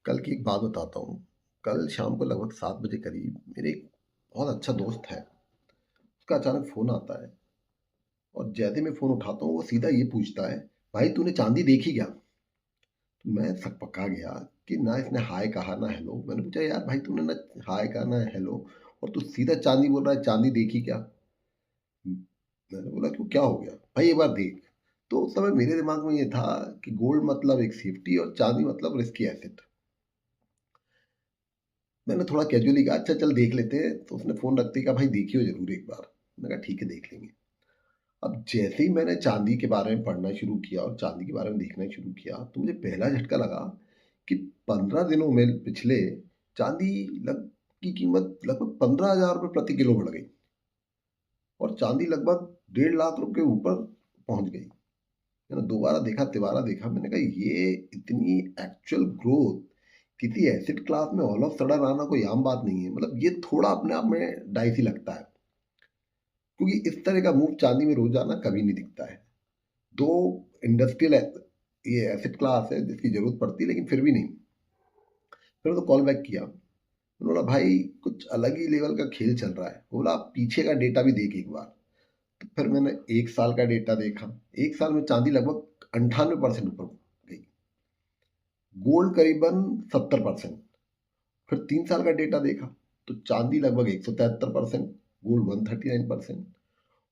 कल की एक बात बताता हूँ। कल शाम को लगभग 7 बजे करीब मेरे एक बहुत अच्छा दोस्त है, उसका अचानक फ़ोन आता है और जैसे ही मैं फ़ोन उठाता हूँ, वो सीधा ये पूछता है, "भाई तूने चाँदी देखी क्या?" तो मैं सकपका गया कि ना इसने हाय कहा ना हेलो। मैंने पूछा, "यार भाई तूने ना हाय कहा ना हेलो और तू सीधा चाँदी बोल रहा है, चाँदी देखी क्या?" मैंने बोला, "क्यों क्या हो गया?" "भाई एक बार देख।" तो उस समय मेरे दिमाग में ये था कि गोल्ड मतलब एक सेफ्टी और चाँदी मतलब रिस्की एसेट। मैंने थोड़ा कैजुअली कहा, "अच्छा चल देख लेते हैं।" तो उसने फ़ोन रखते ही कहा, "भाई देखियो ज़रूर एक बार।" मैंने कहा, "ठीक है, देख लेंगे।" अब जैसे ही मैंने चाँदी के बारे में पढ़ना शुरू किया और चाँदी के बारे में देखना शुरू किया, तो मुझे पहला झटका लगा कि 15 दिनों में पिछले चाँदी लग की कीमत लगभग ₹15,000 प्रति किलो बढ़ गई और चाँदी लगभग 1,50,000 के ऊपर पहुँच गई। मैंने दोबारा देखा, तिबारा देखा, मैंने कहा ये इतनी एक्चुअल ग्रोथ किसी एसेट क्लास में ऑल ऑफ सडन आना कोई आम बात नहीं है। मतलब ये थोड़ा अपने आप में डाइसी लगता है, क्योंकि इस तरह का मूव चांदी में रोजाना कभी नहीं दिखता है। दो इंडस्ट्रियल ये एसेट क्लास है जिसकी जरूरत पड़ती है, लेकिन फिर भी नहीं। फिर तो कॉल बैक किया, मैंने बोला भाई कुछ अलग ही लेवल का खेल चल रहा है। वो बोला आप पीछे का डेटा भी देख एक बार। तो फिर मैंने 1 साल का डेटा देखा। 1 साल में चांदी लगभग 98% ऊपर गई, गोल्ड करीबन 70%। फिर 3 साल का डेटा देखा तो चांदी लगभग 173%, गोल्ड 139%।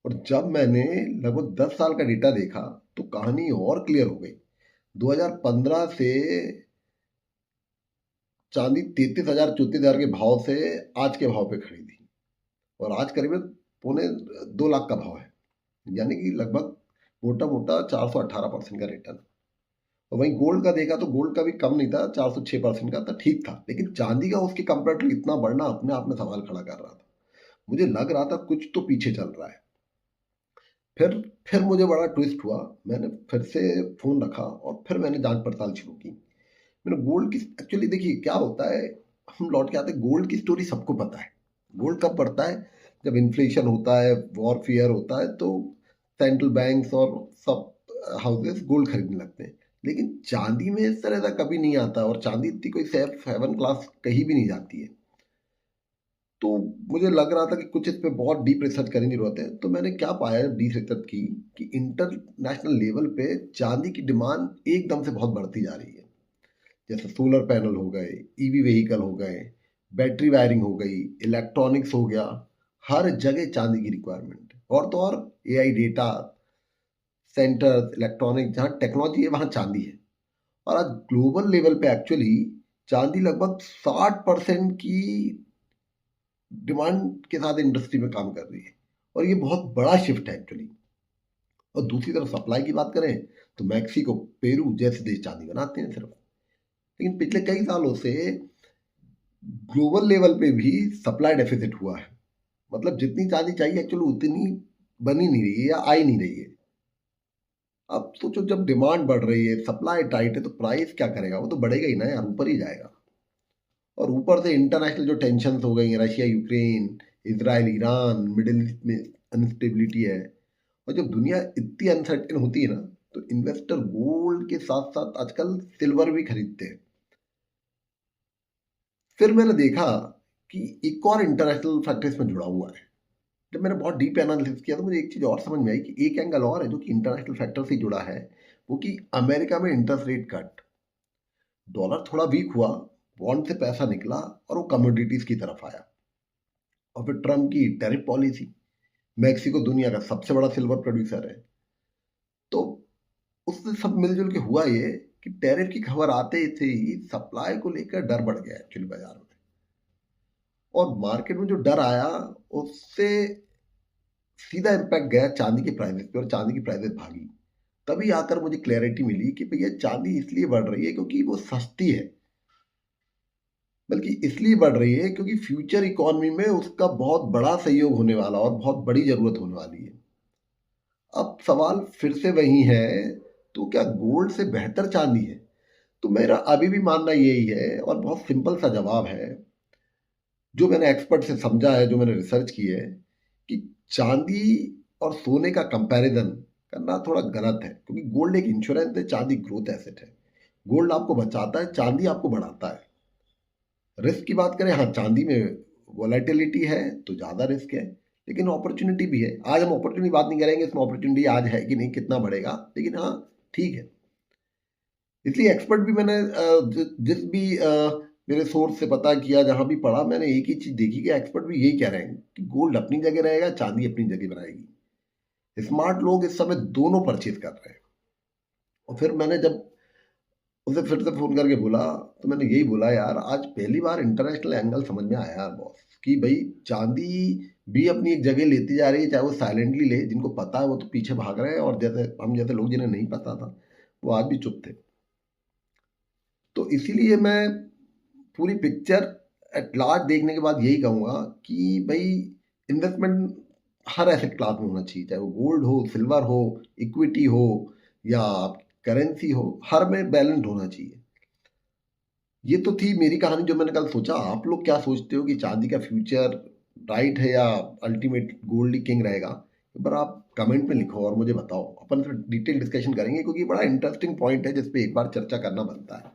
और जब मैंने लगभग 10 साल का डेटा देखा तो कहानी और क्लियर हो गई। 2015 से चांदी 33,000 34,000 के भाव से आज के भाव पे खड़ी थी और आज करीबन पौने 2 लाख का भाव है। यानी कि लगभग मोटा मोटा 418% का रिटर्न। और वहीं गोल्ड का देखा तो गोल्ड का भी कम नहीं था, 406% का था, ठीक था। लेकिन चांदी का उसके कंपेरेटिव इतना बढ़ना अपने आप में सवाल खड़ा कर रहा था। मुझे लग रहा था कुछ तो पीछे चल रहा है। फिर फिर मुझे बड़ा ट्विस्ट हुआ। मैंने फिर से फोन रखा और फिर मैंने जांच पड़ताल शुरू की। मैंने गोल्ड की एक्चुअली देखिए क्या होता है, हम लौट के आते हैं, गोल्ड की स्टोरी सबको पता है। गोल्ड कब बढ़ता है? जब इन्फ्लेशन होता है, वॉर फियर होता है, तो सेंट्रल बैंक्स और सब हाउसेस गोल्ड खरीदने लगते हैं। लेकिन चांदी में इस तरह का कभी नहीं आता और चांदी इतनी कोई सेफ हेवन क्लास कहीं भी नहीं जाती है। तो मुझे लग रहा था कि कुछ इस पे बहुत डीप रिसर्च करने की जरूरत है। तो मैंने क्या पाया डीप रिसर्च की कि इंटरनेशनल लेवल पे चांदी की डिमांड एकदम से बहुत बढ़ती जा रही है। जैसे सोलर पैनल हो गए, ईवी व्हीकल हो गए, बैटरी वायरिंग हो गई, इलेक्ट्रॉनिक्स हो गया, हर जगह चांदी की रिक्वायरमेंट है। और तो और एआई डेटा सेंटर्स, इलेक्ट्रॉनिक, जहाँ टेक्नोलॉजी है वहाँ चांदी है। और आज ग्लोबल लेवल पे एक्चुअली चांदी लगभग 60% की डिमांड के साथ इंडस्ट्री में काम कर रही है। और ये बहुत बड़ा शिफ्ट है एक्चुअली। और दूसरी तरफ सप्लाई की बात करें तो मैक्सिको, पेरू जैसे देश चांदी बनाते हैं सिर्फ। लेकिन पिछले कई सालों से ग्लोबल लेवल पे भी सप्लाई डेफिसिट हुआ है। मतलब जितनी चांदी चाहिए एक्चुअली उतनी बनी नहीं रही है या आई नहीं रही है। अब सोचो जब डिमांड बढ़ रही है, सप्लाई टाइट है, तो प्राइस क्या करेगा? वो तो बढ़ेगा ही ना यार, ऊपर ही जाएगा। और ऊपर से इंटरनेशनल जो टेंशन हो गई हैं, Russia Ukraine, Israel Iran, middle east में अनस्टेबिलिटी है। और जब दुनिया इतनी अनसर्टेन होती है ना, तो इन्वेस्टर गोल्ड के साथ साथ आजकल सिल्वर भी खरीदते हैं। फिर मैंने देखा कि एक और इंटरनेशनल फैक्टर इसमें जुड़ा हुआ है। जब मैंने बहुत डीप एनालिसिस किया तो मुझे एक चीज और समझ में आई कि एक एंगल और है जो कि इंटरनेशनल फैक्टर से जुड़ा है। वो कि अमेरिका में इंटरेस्ट रेट कट, डॉलर थोड़ा वीक हुआ, बॉन्ड से पैसा निकला और वो कमोडिटीज की तरफ आया। और फिर ट्रम्प की टैरिफ पॉलिसी, मैक्सिको दुनिया का सबसे बड़ा सिल्वर प्रोड्यूसर है। तो उससे सब मिलजुल के हुआ ये कि टैरिफ की खबर आते थे ही सप्लाई को लेकर डर बढ़ गया एक्चुअली बाजार में। और मार्केट में जो डर आया उससे सीधा इम्पैक्ट गया चांदी के प्राइसेस पे और चांदी की प्राइसेस भागी। तभी आकर मुझे क्लैरिटी मिली कि भैया चांदी इसलिए बढ़ रही है क्योंकि वो सस्ती है, बल्कि इसलिए बढ़ रही है क्योंकि फ्यूचर इकोनॉमी में उसका बहुत बड़ा सहयोग होने वाला और बहुत बड़ी जरूरत होने वाली है। अब सवाल फिर से वही है, तो क्या गोल्ड से बेहतर चांदी है? तो मेरा अभी भी मानना यही है और बहुत सिंपल सा जवाब है, जो मैंने एक्सपर्ट से समझा है, जो मैंने रिसर्च की है, कि चांदी और सोने का कंपैरिजन करना थोड़ा गलत है। क्योंकि गोल्ड एक इंश्योरेंस है, चांदी ग्रोथ एसेट है। गोल्ड आपको बचाता है, चांदी आपको बढ़ाता है। रिस्क की बात करें, हाँ चांदी में वोलेटिलिटी है तो ज़्यादा रिस्क है, लेकिन अपॉर्चुनिटी भी है। आज हम अपॉर्चुनिटी बात नहीं करेंगे, इसमें अपॉर्चुनिटी आज है कि नहीं, कितना बढ़ेगा, लेकिन हाँ ठीक है। इसलिए एक्सपर्ट भी मैंने जिस भी मेरे सोर्स से पता किया, जहाँ भी पढ़ा, मैंने एक ही चीज़ देखी कि एक्सपर्ट भी यही कह रहे हैं कि गोल्ड अपनी जगह रहेगा, चांदी अपनी जगह बनाएगी। स्मार्ट लोग इस समय दोनों परचेज कर रहे हैं। और फिर मैंने जब उसे फिर से फोन करके बोला, तो मैंने यही बोला, यार आज पहली बार इंटरनेशनल एंगल समझ में आया यार बॉस, कि भाई चांदी भी अपनी एक जगह लेती जा रही है, चाहे वो साइलेंटली ले, जिनको पता है वो तो पीछे भाग रहे हैं, और जैसे हम जैसे लोग जिन्हें नहीं पता था वो आज भी चुप थे। तो इसीलिए मैं पूरी पिक्चर एट लार्ज देखने के बाद यही कहूँगा कि भाई इन्वेस्टमेंट हर एसेट क्लास में होना चाहिए, चाहे वो गोल्ड हो, सिल्वर हो, इक्विटी हो, या करेंसी हो, हर में बैलेंस होना चाहिए। ये तो थी मेरी कहानी जो मैंने कल सोचा। आप लोग क्या सोचते हो कि चांदी का फ्यूचर ब्राइट है या अल्टीमेट गोल्ड ही किंग रहेगा? एक बार आप कमेंट में लिखो और मुझे बताओ, अपन फिर डिटेल डिस्कशन करेंगे, क्योंकि बड़ा इंटरेस्टिंग पॉइंट है जिस पे एक बार चर्चा करना बनता है।